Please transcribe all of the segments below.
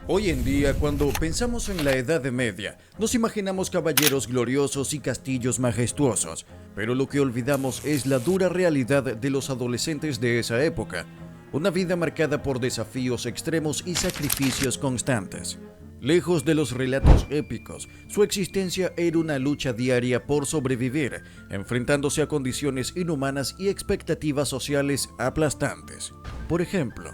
Hoy en día, cuando pensamos en la Edad Media, nos imaginamos caballeros gloriosos y castillos majestuosos, pero lo que olvidamos es la dura realidad de los adolescentes de esa época, una vida marcada por desafíos extremos y sacrificios constantes. Lejos de los relatos épicos, su existencia era una lucha diaria por sobrevivir, enfrentándose a condiciones inhumanas y expectativas sociales aplastantes. Por ejemplo,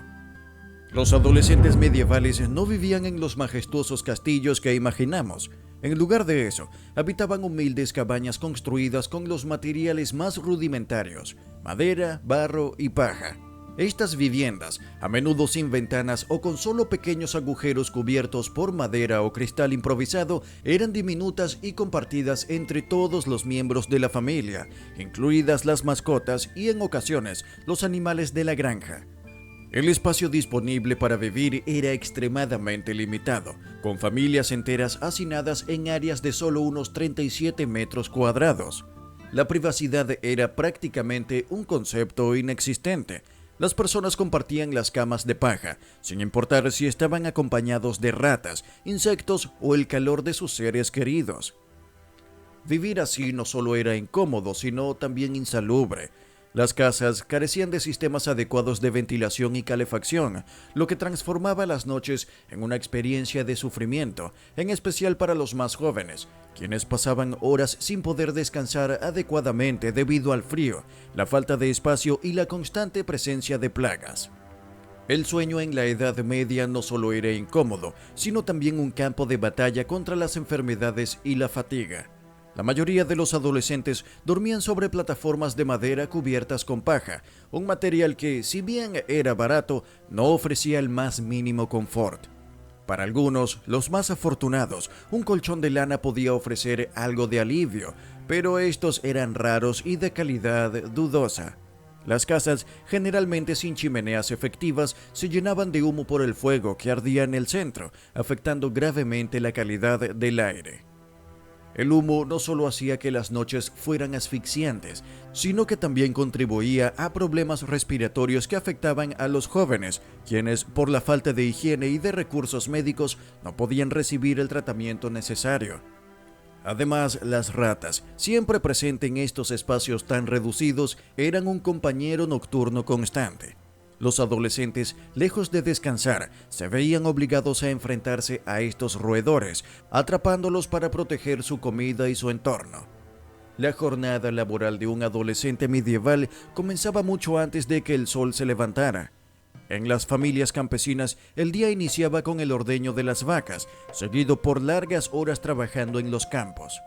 los adolescentes medievales no vivían en los majestuosos castillos que imaginamos. En lugar de eso, habitaban humildes cabañas construidas con los materiales más rudimentarios: madera, barro y paja. Estas viviendas, a menudo sin ventanas o con solo pequeños agujeros cubiertos por madera o cristal improvisado, eran diminutas y compartidas entre todos los miembros de la familia, incluidas las mascotas y, en ocasiones, los animales de la granja. El espacio disponible para vivir era extremadamente limitado, con familias enteras hacinadas en áreas de solo unos 37 metros cuadrados. La privacidad era prácticamente un concepto inexistente. Las personas compartían las camas de paja, sin importar si estaban acompañados de ratas, insectos o el calor de sus seres queridos. Vivir así no solo era incómodo, sino también insalubre. Las casas carecían de sistemas adecuados de ventilación y calefacción, lo que transformaba las noches en una experiencia de sufrimiento, en especial para los más jóvenes, quienes pasaban horas sin poder descansar adecuadamente debido al frío, la falta de espacio y la constante presencia de plagas. El sueño en la Edad Media no solo era incómodo, sino también un campo de batalla contra las enfermedades y la fatiga. La mayoría de los adolescentes dormían sobre plataformas de madera cubiertas con paja, un material que, si bien era barato, no ofrecía el más mínimo confort. Para algunos, los más afortunados, un colchón de lana podía ofrecer algo de alivio, pero estos eran raros y de calidad dudosa. Las casas, generalmente sin chimeneas efectivas, se llenaban de humo por el fuego que ardía en el centro, afectando gravemente la calidad del aire. El humo no solo hacía que las noches fueran asfixiantes, sino que también contribuía a problemas respiratorios que afectaban a los jóvenes, quienes, por la falta de higiene y de recursos médicos, no podían recibir el tratamiento necesario. Además, las ratas, siempre presentes en estos espacios tan reducidos, eran un compañero nocturno constante. Los adolescentes, lejos de descansar, se veían obligados a enfrentarse a estos roedores, atrapándolos para proteger su comida y su entorno. La jornada laboral de un adolescente medieval comenzaba mucho antes de que el sol se levantara. En las familias campesinas, el día iniciaba con el ordeño de las vacas, seguido por largas horas trabajando en los campos.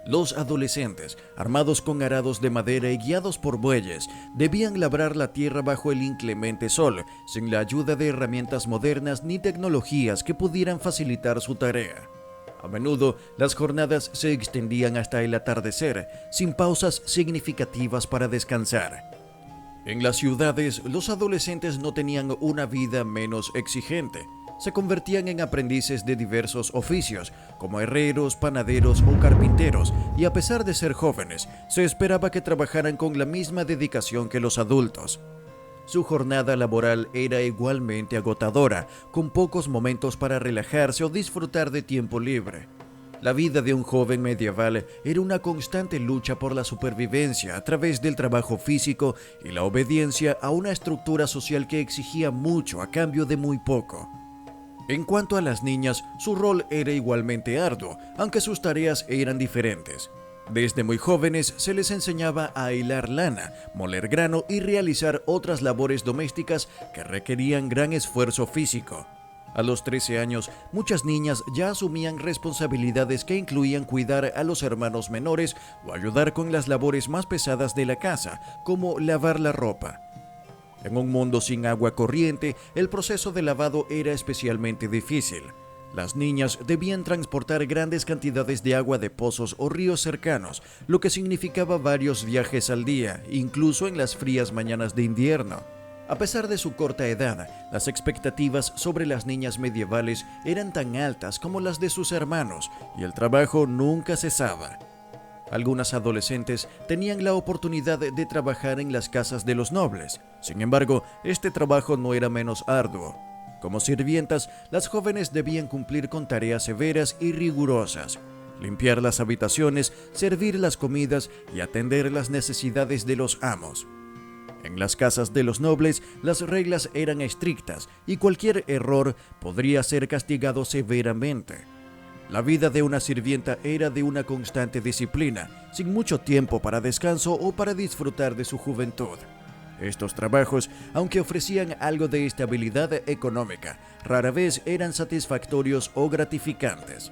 Los adolescentes, armados con arados de madera y guiados por bueyes, debían labrar la tierra bajo el inclemente sol, sin la ayuda de herramientas modernas ni tecnologías que pudieran facilitar su tarea. A menudo, las jornadas se extendían hasta el atardecer, sin pausas significativas para descansar. En las ciudades, los adolescentes no tenían una vida menos exigente. Se convertían en aprendices de diversos oficios, como herreros, panaderos o carpinteros, y a pesar de ser jóvenes, se esperaba que trabajaran con la misma dedicación que los adultos. Su jornada laboral era igualmente agotadora, con pocos momentos para relajarse o disfrutar de tiempo libre. La vida de un joven medieval era una constante lucha por la supervivencia a través del trabajo físico y la obediencia a una estructura social que exigía mucho a cambio de muy poco. En cuanto a las niñas, su rol era igualmente arduo, aunque sus tareas eran diferentes. Desde muy jóvenes se les enseñaba a hilar lana, moler grano y realizar otras labores domésticas que requerían gran esfuerzo físico. A los 13 años, muchas niñas ya asumían responsabilidades que incluían cuidar a los hermanos menores o ayudar con las labores más pesadas de la casa, como lavar la ropa. En un mundo sin agua corriente, el proceso de lavado era especialmente difícil. Las niñas debían transportar grandes cantidades de agua de pozos o ríos cercanos, lo que significaba varios viajes al día, incluso en las frías mañanas de invierno. A pesar de su corta edad, las expectativas sobre las niñas medievales eran tan altas como las de sus hermanos, y el trabajo nunca cesaba. Algunas adolescentes tenían la oportunidad de trabajar en las casas de los nobles. Sin embargo, este trabajo no era menos arduo. Como sirvientas, las jóvenes debían cumplir con tareas severas y rigurosas: limpiar las habitaciones, servir las comidas y atender las necesidades de los amos. En las casas de los nobles, las reglas eran estrictas y cualquier error podría ser castigado severamente. La vida de una sirvienta era de una constante disciplina, sin mucho tiempo para descanso o para disfrutar de su juventud. Estos trabajos, aunque ofrecían algo de estabilidad económica, rara vez eran satisfactorios o gratificantes.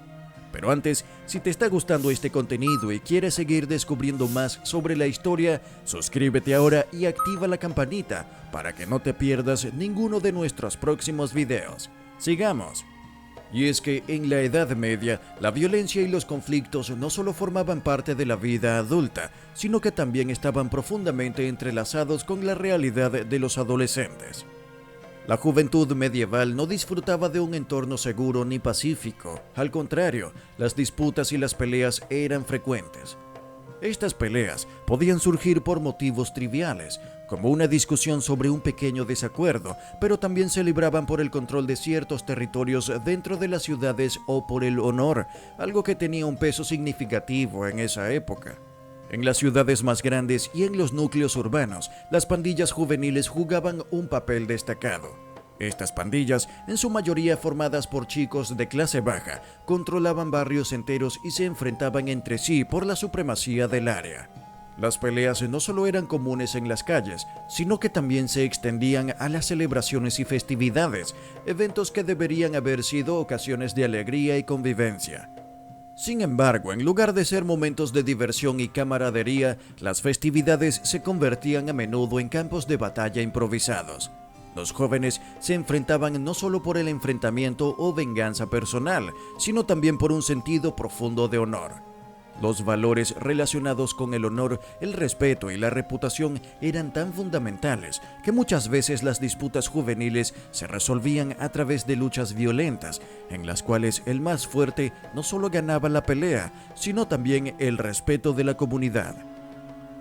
Pero antes, si te está gustando este contenido y quieres seguir descubriendo más sobre la historia, suscríbete ahora y activa la campanita para que no te pierdas ninguno de nuestros próximos videos. ¡Sigamos! Y es que en la Edad Media, la violencia y los conflictos no solo formaban parte de la vida adulta, sino que también estaban profundamente entrelazados con la realidad de los adolescentes. La juventud medieval no disfrutaba de un entorno seguro ni pacífico. Al contrario, las disputas y las peleas eran frecuentes. Estas peleas podían surgir por motivos triviales, como una discusión sobre un pequeño desacuerdo, pero también se libraban por el control de ciertos territorios dentro de las ciudades o por el honor, algo que tenía un peso significativo en esa época. En las ciudades más grandes y en los núcleos urbanos, las pandillas juveniles jugaban un papel destacado. Estas pandillas, en su mayoría formadas por chicos de clase baja, controlaban barrios enteros y se enfrentaban entre sí por la supremacía del área. Las peleas no solo eran comunes en las calles, sino que también se extendían a las celebraciones y festividades, eventos que deberían haber sido ocasiones de alegría y convivencia. Sin embargo, en lugar de ser momentos de diversión y camaradería, las festividades se convertían a menudo en campos de batalla improvisados. Los jóvenes se enfrentaban no solo por el enfrentamiento o venganza personal, sino también por un sentido profundo de honor. Los valores relacionados con el honor, el respeto y la reputación eran tan fundamentales que muchas veces las disputas juveniles se resolvían a través de luchas violentas, en las cuales el más fuerte no solo ganaba la pelea, sino también el respeto de la comunidad.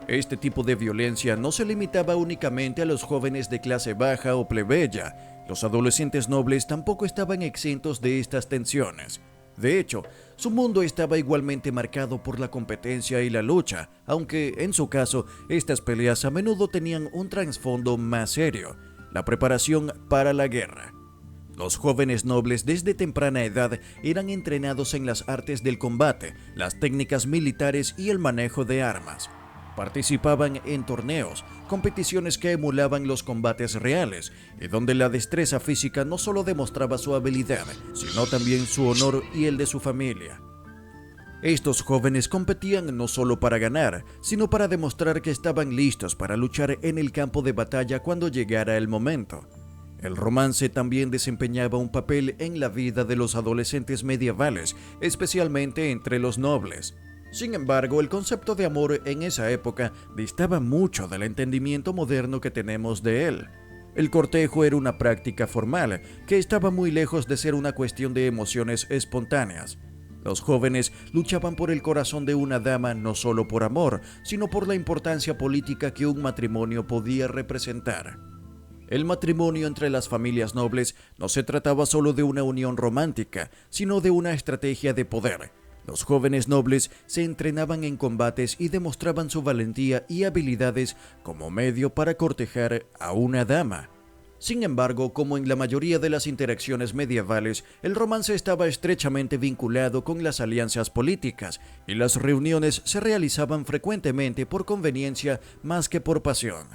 Este tipo de violencia no se limitaba únicamente a los jóvenes de clase baja o plebeya. Los adolescentes nobles tampoco estaban exentos de estas tensiones. De hecho, su mundo estaba igualmente marcado por la competencia y la lucha, aunque, en su caso, estas peleas a menudo tenían un trasfondo más serio: la preparación para la guerra. Los jóvenes nobles desde temprana edad eran entrenados en las artes del combate, las técnicas militares y el manejo de armas. Participaban en torneos, competiciones que emulaban los combates reales, y donde la destreza física no solo demostraba su habilidad, sino también su honor y el de su familia. Estos jóvenes competían no solo para ganar, sino para demostrar que estaban listos para luchar en el campo de batalla cuando llegara el momento. El romance también desempeñaba un papel en la vida de los adolescentes medievales, especialmente entre los nobles. Sin embargo, el concepto de amor en esa época distaba mucho del entendimiento moderno que tenemos de él. El cortejo era una práctica formal que estaba muy lejos de ser una cuestión de emociones espontáneas. Los jóvenes luchaban por el corazón de una dama no solo por amor, sino por la importancia política que un matrimonio podía representar. El matrimonio entre las familias nobles no se trataba solo de una unión romántica, sino de una estrategia de poder. Los jóvenes nobles se entrenaban en combates y demostraban su valentía y habilidades como medio para cortejar a una dama. Sin embargo, como en la mayoría de las interacciones medievales, el romance estaba estrechamente vinculado con las alianzas políticas, y las reuniones se realizaban frecuentemente por conveniencia más que por pasión.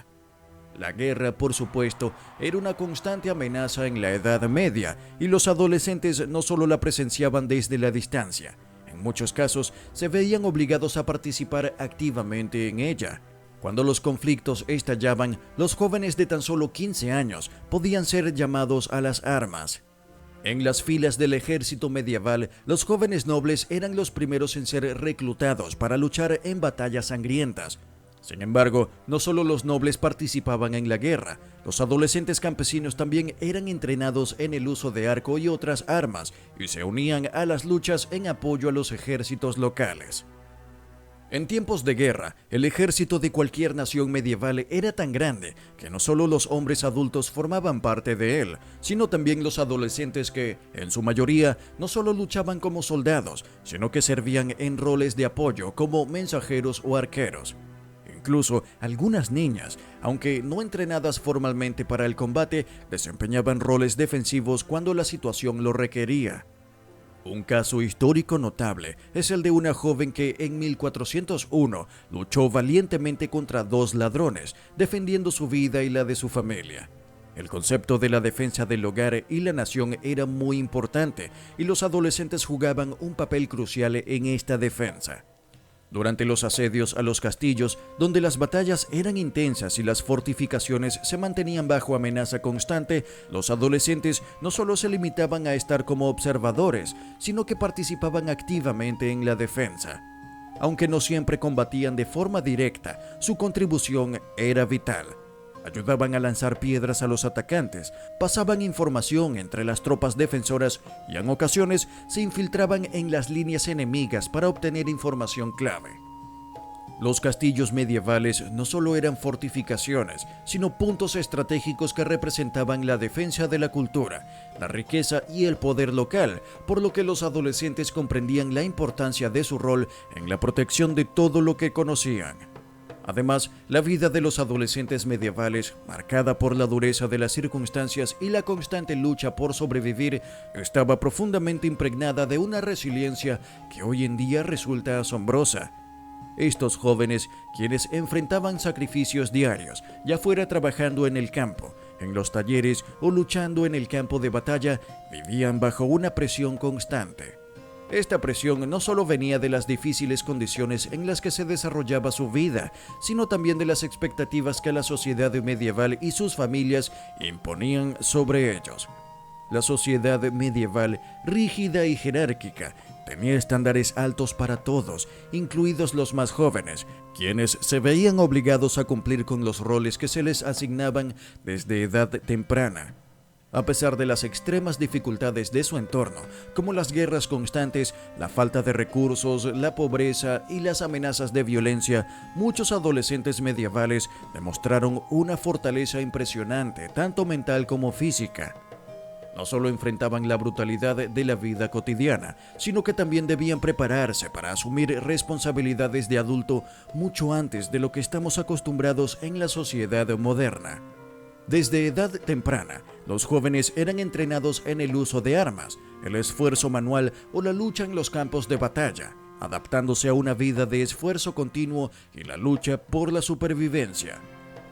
La guerra, por supuesto, era una constante amenaza en la Edad Media, y los adolescentes no solo la presenciaban desde la distancia. En muchos casos, se veían obligados a participar activamente en ella. Cuando los conflictos estallaban, los jóvenes de tan solo 15 años podían ser llamados a las armas. En las filas del ejército medieval, los jóvenes nobles eran los primeros en ser reclutados para luchar en batallas sangrientas. Sin embargo, no solo los nobles participaban en la guerra, los adolescentes campesinos también eran entrenados en el uso de arco y otras armas y se unían a las luchas en apoyo a los ejércitos locales. En tiempos de guerra, el ejército de cualquier nación medieval era tan grande que no solo los hombres adultos formaban parte de él, sino también los adolescentes que, en su mayoría, no solo luchaban como soldados, sino que servían en roles de apoyo como mensajeros o arqueros. Incluso algunas niñas, aunque no entrenadas formalmente para el combate, desempeñaban roles defensivos cuando la situación lo requería. Un caso histórico notable es el de una joven que en 1401 luchó valientemente contra dos ladrones, defendiendo su vida y la de su familia. El concepto de la defensa del hogar y la nación era muy importante, y los adolescentes jugaban un papel crucial en esta defensa. Durante los asedios a los castillos, donde las batallas eran intensas y las fortificaciones se mantenían bajo amenaza constante, los adolescentes no solo se limitaban a estar como observadores, sino que participaban activamente en la defensa. Aunque no siempre combatían de forma directa, su contribución era vital. Ayudaban a lanzar piedras a los atacantes, pasaban información entre las tropas defensoras y en ocasiones se infiltraban en las líneas enemigas para obtener información clave. Los castillos medievales no solo eran fortificaciones, sino puntos estratégicos que representaban la defensa de la cultura, la riqueza y el poder local, por lo que los adolescentes comprendían la importancia de su rol en la protección de todo lo que conocían. Además, la vida de los adolescentes medievales, marcada por la dureza de las circunstancias y la constante lucha por sobrevivir, estaba profundamente impregnada de una resiliencia que hoy en día resulta asombrosa. Estos jóvenes, quienes enfrentaban sacrificios diarios, ya fuera trabajando en el campo, en los talleres o luchando en el campo de batalla, vivían bajo una presión constante. Esta presión no solo venía de las difíciles condiciones en las que se desarrollaba su vida, sino también de las expectativas que la sociedad medieval y sus familias imponían sobre ellos. La sociedad medieval, rígida y jerárquica, tenía estándares altos para todos, incluidos los más jóvenes, quienes se veían obligados a cumplir con los roles que se les asignaban desde edad temprana. A pesar de las extremas dificultades de su entorno, como las guerras constantes, la falta de recursos, la pobreza y las amenazas de violencia, muchos adolescentes medievales demostraron una fortaleza impresionante, tanto mental como física. No solo enfrentaban la brutalidad de la vida cotidiana, sino que también debían prepararse para asumir responsabilidades de adulto mucho antes de lo que estamos acostumbrados en la sociedad moderna. Desde edad temprana, los jóvenes eran entrenados en el uso de armas, el esfuerzo manual o la lucha en los campos de batalla, adaptándose a una vida de esfuerzo continuo y la lucha por la supervivencia.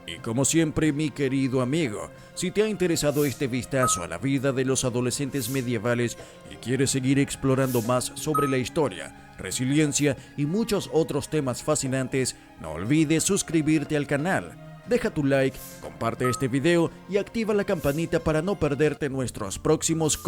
Y como siempre, mi querido amigo, si te ha interesado este vistazo a la vida de los adolescentes medievales y quieres seguir explorando más sobre la historia, resiliencia y muchos otros temas fascinantes, no olvides suscribirte al canal. Deja tu like, comparte este video y activa la campanita para no perderte nuestros próximos contenidos.